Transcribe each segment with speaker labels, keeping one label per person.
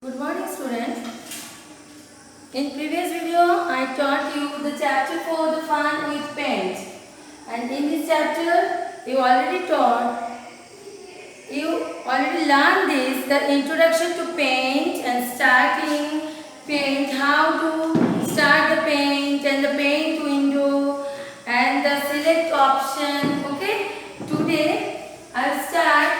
Speaker 1: Good morning, students. In previous video, I taught you the chapter 4, the fun with paint. And in this chapter, you already learned this, the introduction to paint and starting paint, how to start the paint and the paint window and the select option. Okay. Today, I will start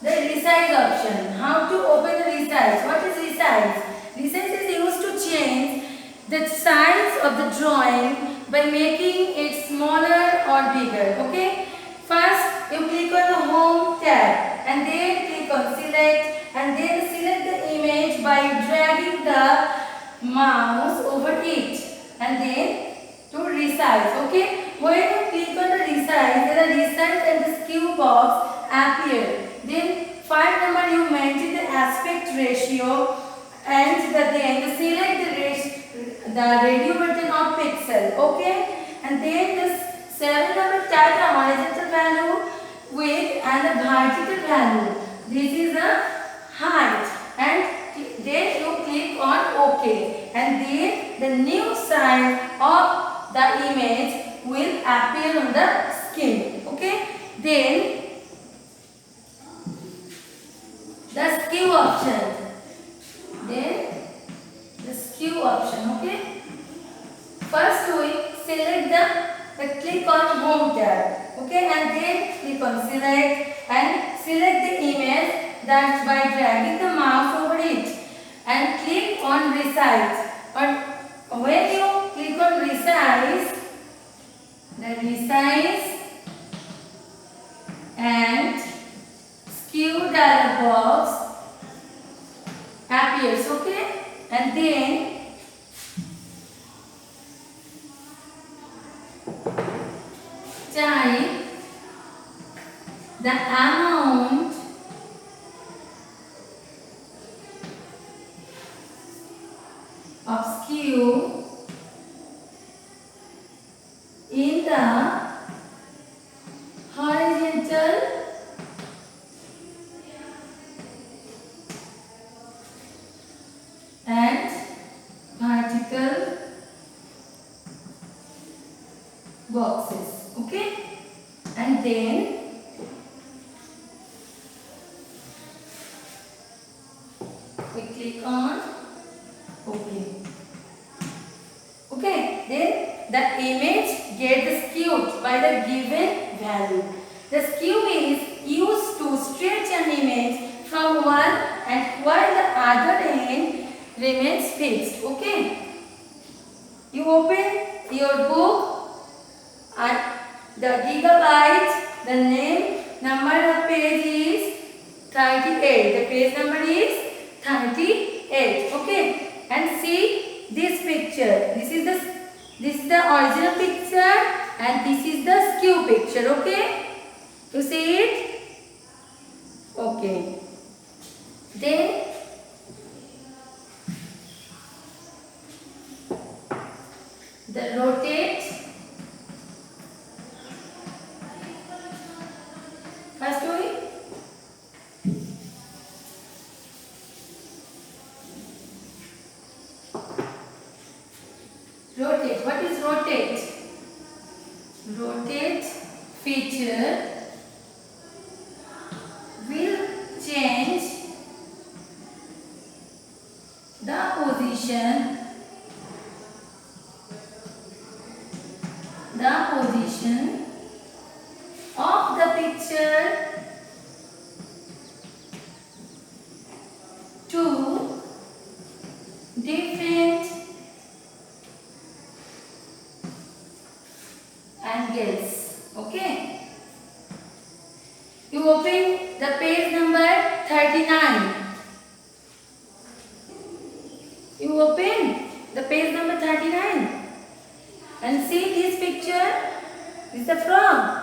Speaker 1: the resize option. How to open the resize? What is resize? Resize is used to change the size of the drawing by making it smaller or bigger. Okay. First, you click on the home tab and then click on select and then select the image by dragging the mouse over it and then to resize. Okay. When you click on the resize, then the resize and the skew box appear. Then 5 number you maintain the aspect ratio and then select the radio button of pixel. Okay. And then the 7 number type the horizontal value, width and the vertical value. This is the height and then you click on OK and then the new size of the image will appear on the screen. Okay. Then the skew option. Then the skew option. Okay. First we select the click on home tab. Okay, and then click on select and select the image that by dragging the mouse over it and click on resize. Or when you click on resize, the resize and skew dialog box appears. Okay, and then type the amount of skew in the horizontal and vertical boxes. Okay, and then we click on OK. Okay, then the image gets skewed by the given value. The skew is used to stretch an image from one and while the other end remains fixed. Okay, you open your book and the gigabyte, the name, number of page is 38. The page number is 38. Okay, and see this picture. This is the original picture and this is the skew picture. Okay, you see it? Okay. Then the rotate. First we rotate. What is rotate? Rotate feature will change the position of the picture to different angles. Okay, you open the page number 39. You open the page number 39 and see this picture. This is the frog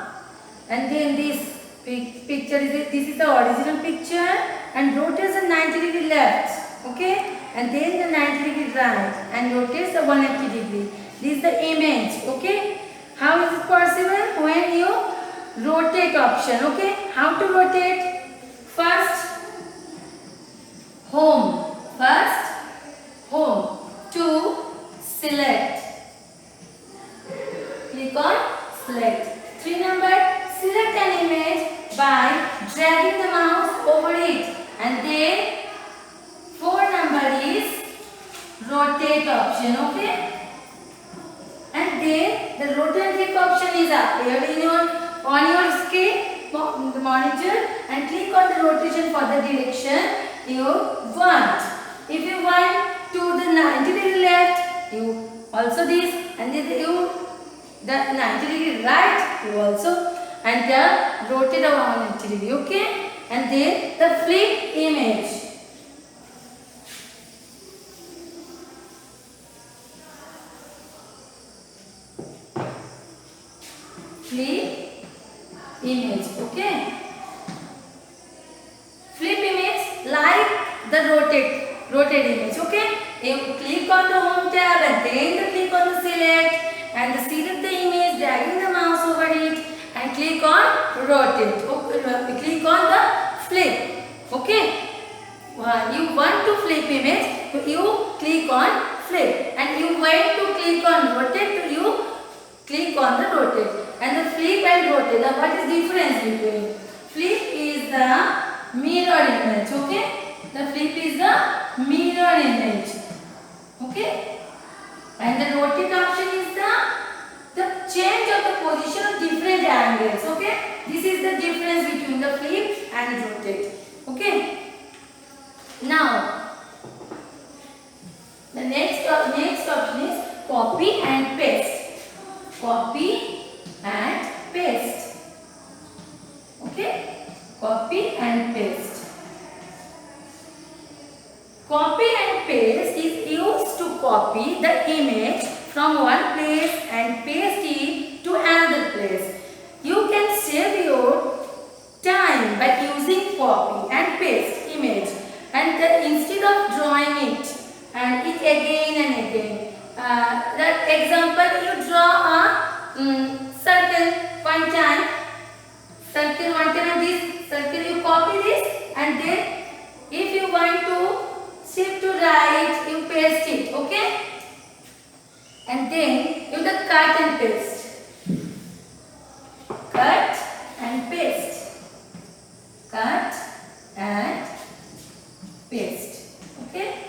Speaker 1: and then this picture is this is the original picture and rotates the 90 degree left. Okay, and then the 90 degree right and rotates the 180 degree. This is the image. Okay, how is it possible? When you rotate option. Okay, how to rotate? First home. rotate option, okay? And then the rotate click option is appeared in on your screen, the monitor, and click on the rotation for the direction you want. If you want to the 90° left, you also this, and then you the 90° right, you also, and the rotate around 90°, okay? And then the flip image. Flip image, okay? Flip image like the rotate image, okay? You click on the home tab and then click on the select and select the image, dragging the mouse over it and click on rotate. Okay, click on the flip, okay? You want to flip image, so you click on flip, and you want to click on rotate, so you click on the rotate. And the flip and rotate, what is difference between? Flip is the mirror image, okay? The flip is the mirror image, okay? And the rotate option is the change of the position of different angles, okay? This is the difference between the flip and rotate, okay? Now, the next option is copy and paste. Copy and paste, okay? Copy and paste. Copy and paste is used to copy the image from one place and paste it to another place. You can save your time by using copy and paste image, and instead of drawing it and it again and again. That example, you draw a circle one time, and this circle you copy this, and then if you want to shift to right, you paste it, okay? And then you the cut and paste. Cut and paste. Cut and paste, okay?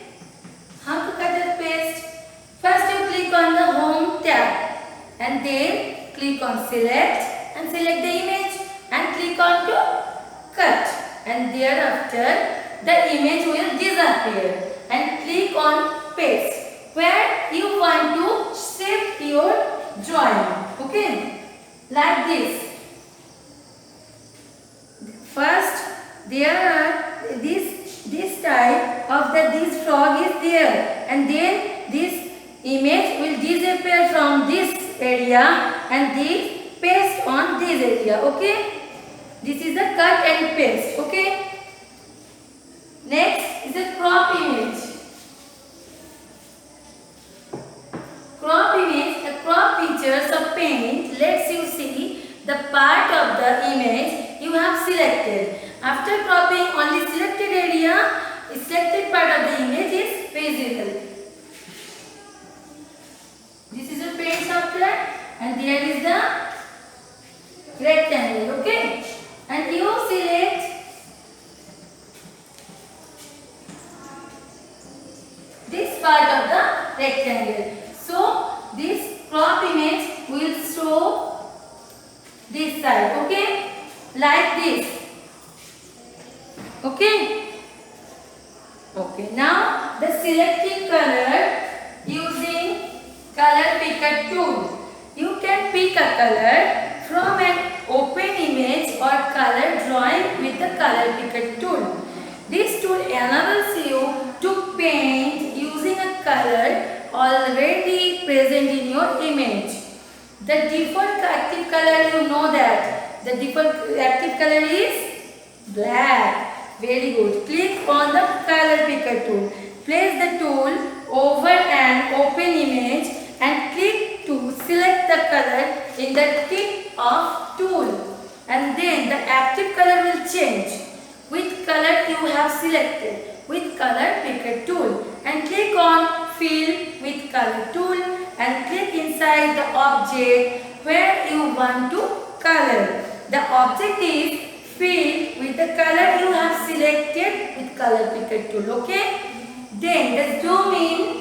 Speaker 1: How to cut and paste? First you click on the home tab and then click on select and select the image and click on to cut, and thereafter the image will disappear, and click on paste where you want to shift your drawing, okay? Like this. First there are this type of this frog is there, and then this image will disappear from this area and this paste on this area, okay? This is the cut and paste, okay? Next is a crop image. Crop image, the crop features of paint lets you see the part of the image you have selected. After cropping, only selected area, selected part of the image is visible. This is a paint software, and there is the rectangle, okay? And you select this part of the rectangle. So this crop image will show this side, okay? Like this. Okay? Okay, now the selecting color using color picker tool. You can pick a color from an open image or color drawing with the color picker tool. This tool enables you to paint using a color already present in your image. The default active color, you know that. The default active color is black. Very good. Click on the color picker tool. Place the tool over an open image and click to select the color in the tip of tool. And then the active color will change with color you have selected with color picker tool. And click on fill with color tool and click inside the object where you want to color. The object is filled with the color you have selected with color picker tool, okay? Then the zoom in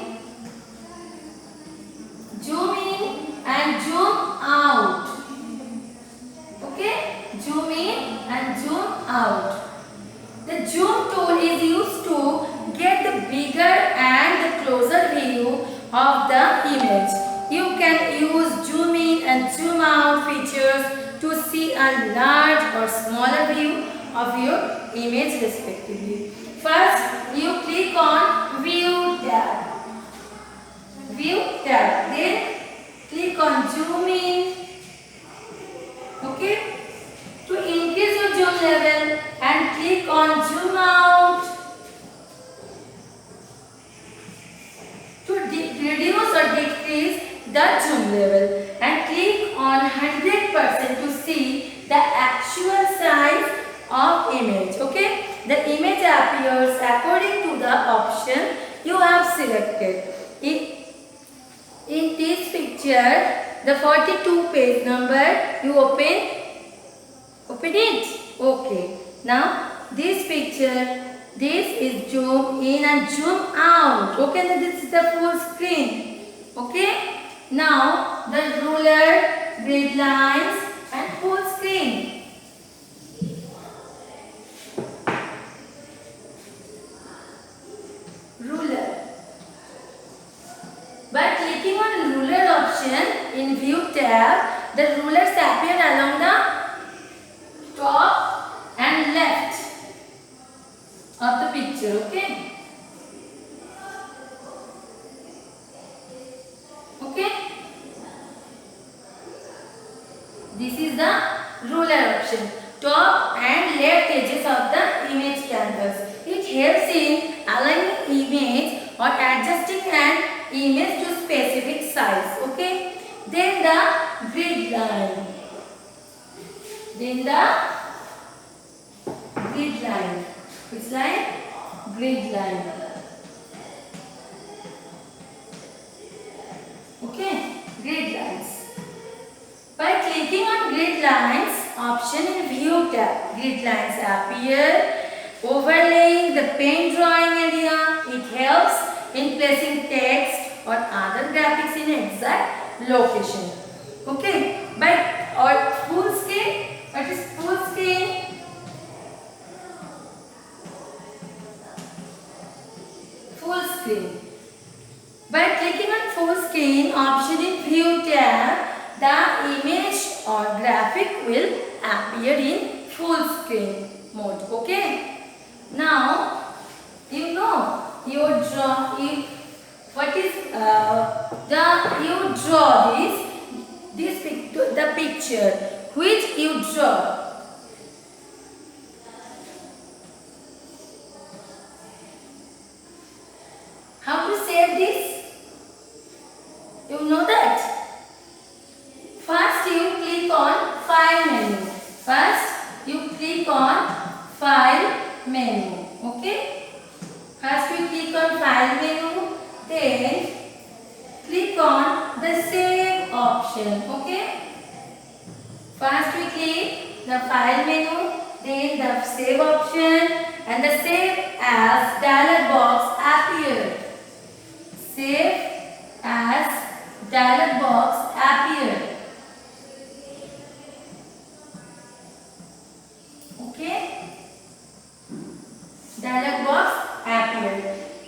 Speaker 1: of the image. You can use zoom in and zoom out features to see a large or smaller view of your image respectively. First, you click on View tab. View tab. Then click on Zoom in. Okay. To increase your zoom level, and click on Zoom out. To reduce or decrease the zoom level, and click on 100% to see the actual size of image. Okay, the image appears according to the option you have selected. In this picture, the 42 page number, you open it. Okay, now this picture, this is zoom in and zoom out. Okay, now this is the full screen. Okay, now the ruler, grid lines and full screen. Ruler. By clicking on ruler option in view tab, the rulers appear along the top and left of the picture. Okay. Okay. This is the ruler option. Top and left edges of the image canvas. It helps in aligning image or adjusting an image to specific size. Okay. Then the grid line. Then the grid line. Which line? Grid line. Okay, grid lines. By clicking on grid lines option in view tab, grid lines appear overlaying the paint drawing area. It helps in placing text or other graphics in exact location. Okay, by full screen. What is full screen? Full screen. By clicking on full screen option in view tab, the image or graphic will appear in full screen mode. Okay. Now you know you draw you draw the picture which you draw. How to save this? You know that? First you click on File menu. First you click on File menu. Okay? First you click on File menu. Then click on the Save option. Okay? First we click the File menu. Then the Save option. And the Save As dialog box appears. Save as dialog box appear. Okay? Dialog box appear.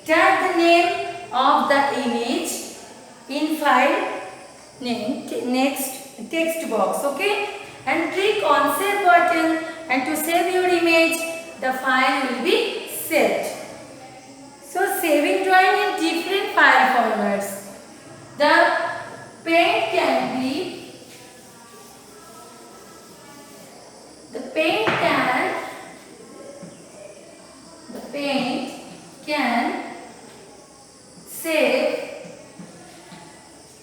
Speaker 1: Type the name of the image in file name next text box. Okay? And click on Save button, and to save your image, the file will be saved. So saving drawing in different file formats. The paint can save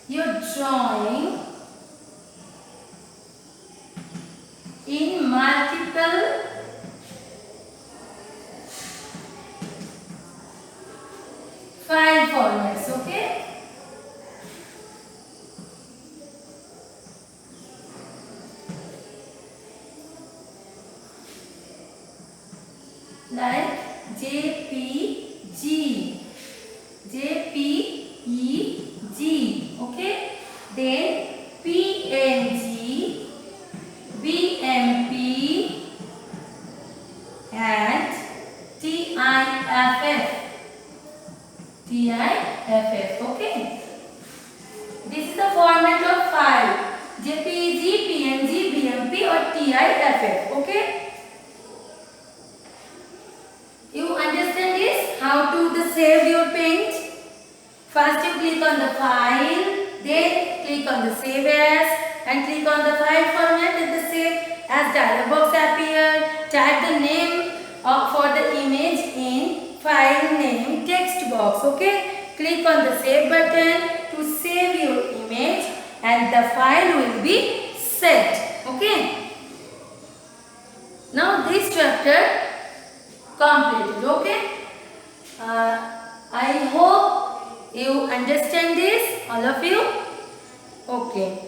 Speaker 1: your drawing in multiple file formats. Okay? Like JPG, JPEG. Okay? Then PNG, BMP and TIFF. Okay? This is the format of file. JPEG, PNG, BMP or TIFF. Okay. You understand this? How to save your paint? First you click on the file, then click on the save as and click on the file format and the save as dialog box appear. Type the name for the image in file name text box. Okay. Click on the save button to save your image and the file will be set. Okay. Now this chapter completed. Okay. I hope you understand this, all of you. Okay.